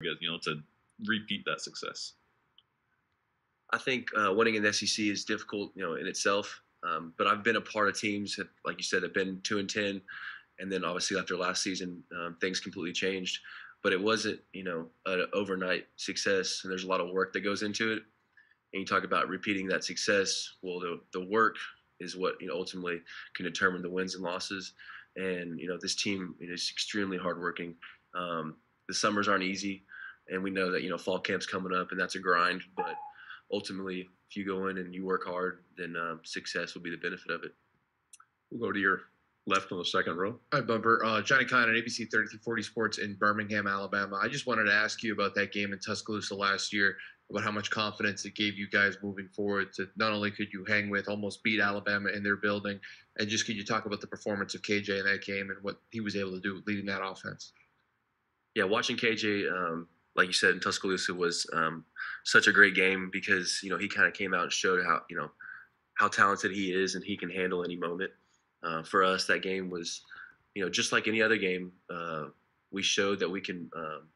to repeat that success? I think winning in the SEC is difficult, in itself. But I've been a part of teams that, like you said, have been 2-10, and then obviously after last season, things completely changed. But it wasn't, an overnight success, and there's a lot of work that goes into it. And you talk about repeating that success. Well, the work is what ultimately can determine the wins and losses. And this team is extremely hardworking. The summers aren't easy, and we know that fall camp's coming up, and that's a grind. But ultimately, if you go in and you work hard, then success will be the benefit of it. We'll go to your left on the second row. Hi, Bumper. Johnny Conn on ABC 3340 Sports in Birmingham, Alabama. I just wanted to ask you about that game in Tuscaloosa last year, about how much confidence it gave you guys moving forward to not only could you hang with, almost beat Alabama in their building, and just could you talk about the performance of KJ in that game and what he was able to do leading that offense? Yeah, watching KJ, like you said, in Tuscaloosa was such a great game because, he kind of came out and showed how talented he is and he can handle any moment. For us, that game was, just like any other game. We showed that we can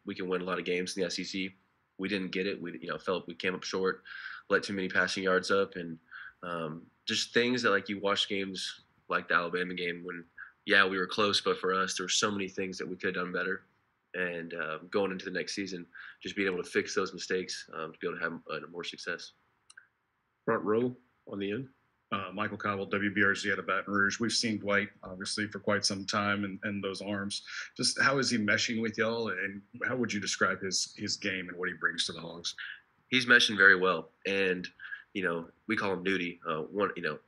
win a lot of games in the SEC. We didn't get it. We felt we came up short, let too many passing yards up, and just things that like you watch games like the Alabama game when we were close, but for us there were so many things that we could have done better. And going into the next season, just being able to fix those mistakes to be able to have more success. Front row on the end. Michael Conwell, WBRZ out of Baton Rouge. We've seen Dwight, obviously, for quite some time and those arms. Just how is he meshing with y'all, and how would you describe his game and what he brings to the Hogs? He's meshing very well, and, we call him Nudie.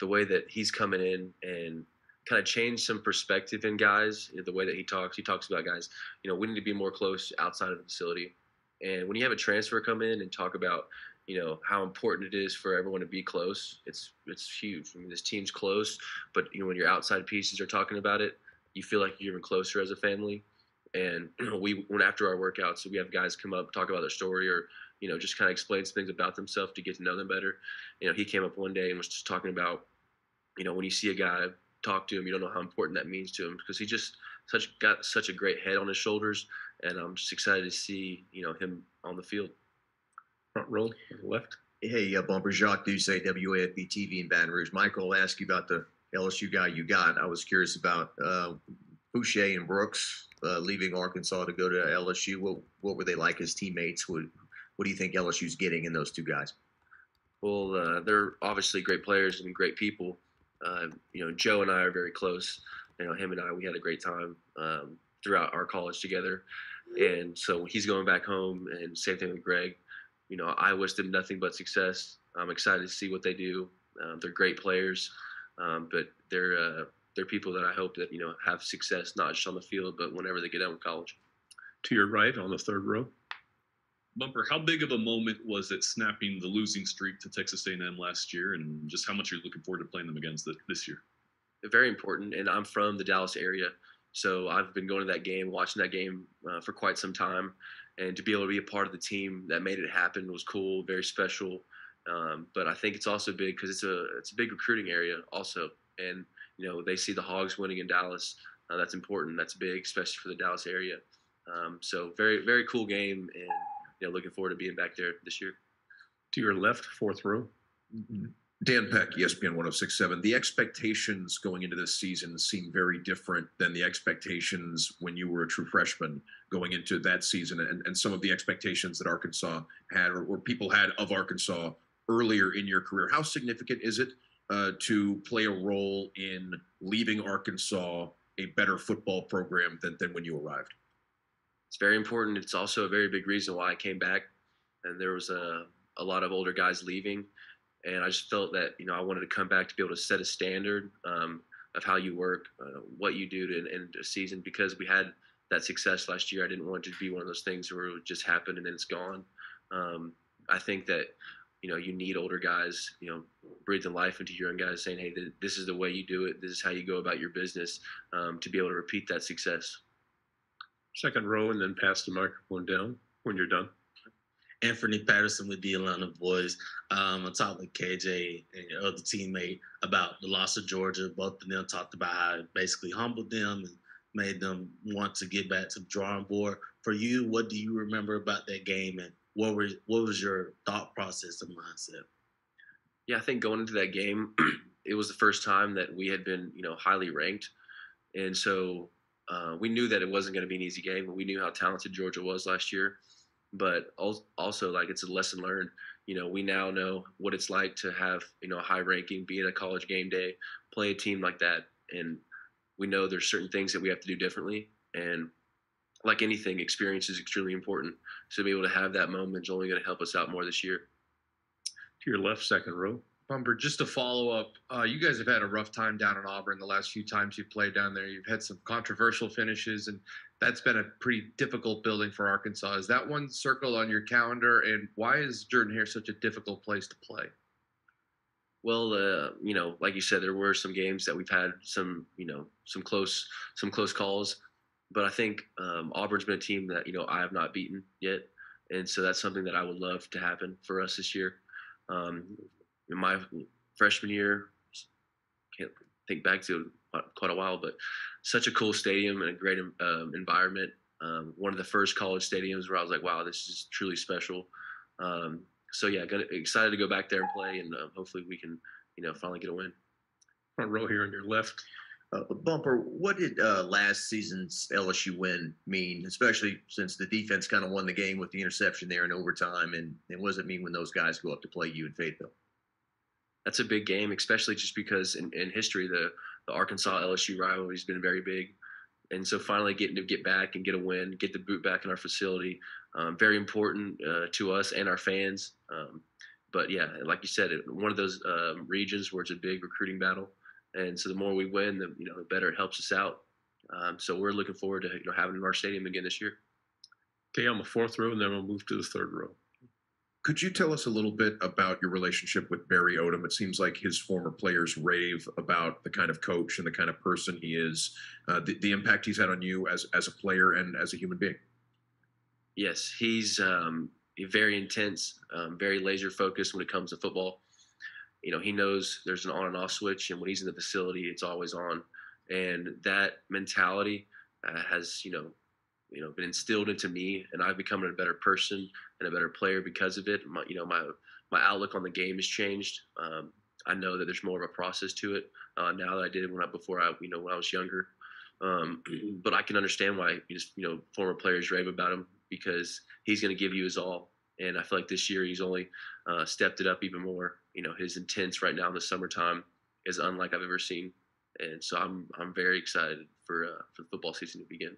The way that he's coming in and kind of changed some perspective in guys, the way that he talks about guys, we need to be more close outside of the facility. And when you have a transfer come in and talk about, how important it is for everyone to be close, it's huge. I mean, this team's close, but, when your outside pieces are talking about it, you feel like you're even closer as a family. And when after our workouts, we have guys come up, talk about their story or, just kind of explain some things about themselves to get to know them better. He came up one day and was just talking about, when you see a guy, talk to him, you don't know how important that means to him because he just got such a great head on his shoulders, and I'm just excited to see him on the field. Front row on the left. Hey, Bumper, Jacques Doucet, WAFB TV in Baton Rouge. Michael, I'll ask you about the LSU guy you got. I was curious about Boucher and Brooks leaving Arkansas to go to LSU. What were they like as teammates? What do you think LSU's getting in those two guys? Well, they're obviously great players and great people. Joe and I are very close. Him and I, we had a great time throughout our college together. And so he's going back home, and same thing with Greg. I wish them nothing but success. I'm excited to see what they do. They're great players, but they're people that I hope that, have success, not just on the field, but whenever they get out of college. To your right on the third row. Bumper, how big of a moment was it snapping the losing streak to Texas A&M last year, and just how much are you looking forward to playing them against this year? Very important, and I'm from the Dallas area, so I've been going to that game, watching that game for quite some time, and to be able to be a part of the team that made it happen was cool, very special. But I think it's also big because it's a big recruiting area also, and they see the Hogs winning in Dallas. That's important. That's big, especially for the Dallas area. So very very cool game, and looking forward to being back there this year. To your left, fourth row. Dan Peck, ESPN 106.7. The expectations going into this season seem very different than the expectations when you were a true freshman going into that season, and some of the expectations that Arkansas had or people had of Arkansas earlier in your career. How significant is it to play a role in leaving Arkansas a better football program than when you arrived? It's very important. It's also a very big reason why I came back, and there was a lot of older guys leaving. And I just felt that, I wanted to come back to be able to set a standard of how you work, what you do to end a season. Because we had that success last year, I didn't want it to be one of those things where it would just happen and then it's gone. I think that, you need older guys, breathing life into your young guys, saying, hey, this is the way you do it. This is how you go about your business to be able to repeat that success. Second row, and then pass the microphone down when you're done. Anthony Patterson with the Atlanta Boys. I talked with KJ and your other teammate about the loss of Georgia. Both of them talked about how it basically humbled them and made them want to get back to the drawing board. For you, what do you remember about that game, and what was your thought process and mindset? Yeah, I think going into that game, it was the first time that we had been, highly ranked, and so we knew that it wasn't going to be an easy game. We knew how talented Georgia was last year, but also like it's a lesson learned. We now know what it's like to have a high ranking, be at a college game day, play a team like that, and we know there's certain things that we have to do differently. And like anything, experience is extremely important. So to be able to have that moment is only going to help us out more this year. To your left, second row. Bumper, just to follow up, you guys have had a rough time down in Auburn the last few times you've played down there. You've had some controversial finishes, and that's been a pretty difficult building for Arkansas. Is that one circled on your calendar, and why is Jordan-Hare such a difficult place to play? Well, like you said, there were some games that we've had some close calls, but I think Auburn's been a team that I have not beaten yet, and so that's something that I would love to happen for us this year. In my freshman year, can't think back to quite a while, but such a cool stadium and a great environment. One of the first college stadiums where I was like, wow, this is truly special. So yeah, excited to go back there and play, and hopefully we can, finally get a win. Front row here on your left. Bumper, what did last season's LSU win mean, especially since the defense kind of won the game with the interception there in overtime? And what does it mean when those guys go up to play you in Fayetteville? That's a big game, especially just because in history, the Arkansas LSU rivalry has been very big. And so finally getting to get back and get a win, get the boot back in our facility, very important to us and our fans. But yeah, like you said, one of those regions where it's a big recruiting battle. And so the more we win, the better it helps us out. So we're looking forward to having it in our stadium again this year. Okay, on the fourth row, and then we'll move to the third row. Could you tell us a little bit about your relationship with Barry Odom? It seems like his former players rave about the kind of coach and the kind of person he is, the impact he's had on you as a player and as a human being. Yes, he's very intense, very laser focused when it comes to football. He knows there's an on and off switch, and when he's in the facility, it's always on. And that mentality has, been instilled into me, and I've become a better person and a better player because of it. My outlook on the game has changed. I know that there's more of a process to it now that I did when I was younger. But I can understand why former players rave about him, because he's going to give you his all. And I feel like this year he's only stepped it up even more. His intense right now in the summertime is unlike I've ever seen. And so I'm very excited for the football season to begin.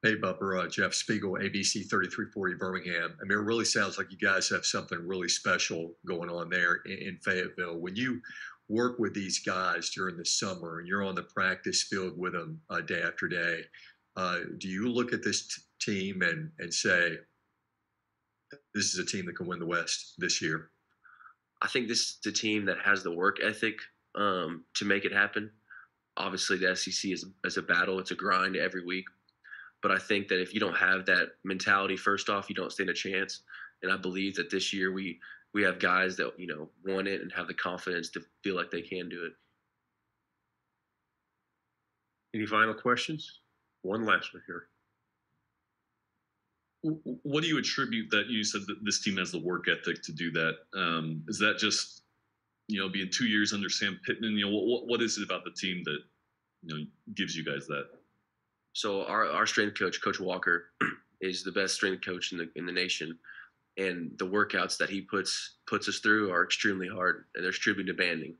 Hey, Bumper, Jeff Spiegel, ABC 3340 Birmingham. I mean, it really sounds like you guys have something really special going on there in Fayetteville. When you work with these guys during the summer and you're on the practice field with them day after day, do you look at this team and say, this is a team that can win the West this year? I think this is a team that has the work ethic to make it happen. Obviously, the SEC is a battle. It's a grind every week. But I think that if you don't have that mentality, first off, you don't stand a chance. And I believe that this year we have guys that, want it and have the confidence to feel like they can do it. Any final questions? One last one here. What do you attribute that you said that this team has the work ethic to do that? Is that just, being 2 years under Sam Pittman? What is it about the team that, gives you guys that? So our strength coach, Coach Walker, is the best strength coach in the nation, and the workouts that he puts us through are extremely hard and they're extremely demanding.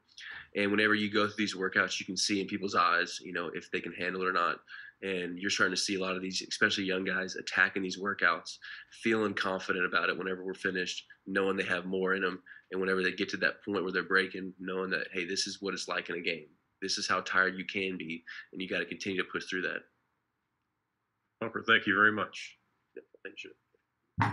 And whenever you go through these workouts, you can see in people's eyes, if they can handle it or not. And you're starting to see a lot of these, especially young guys, attacking these workouts, feeling confident about it whenever we're finished, knowing they have more in them, and whenever they get to that point where they're breaking, knowing that, hey, this is what it's like in a game. This is how tired you can be, and you got to continue to push through that. Bumper, thank you very much. Thank you.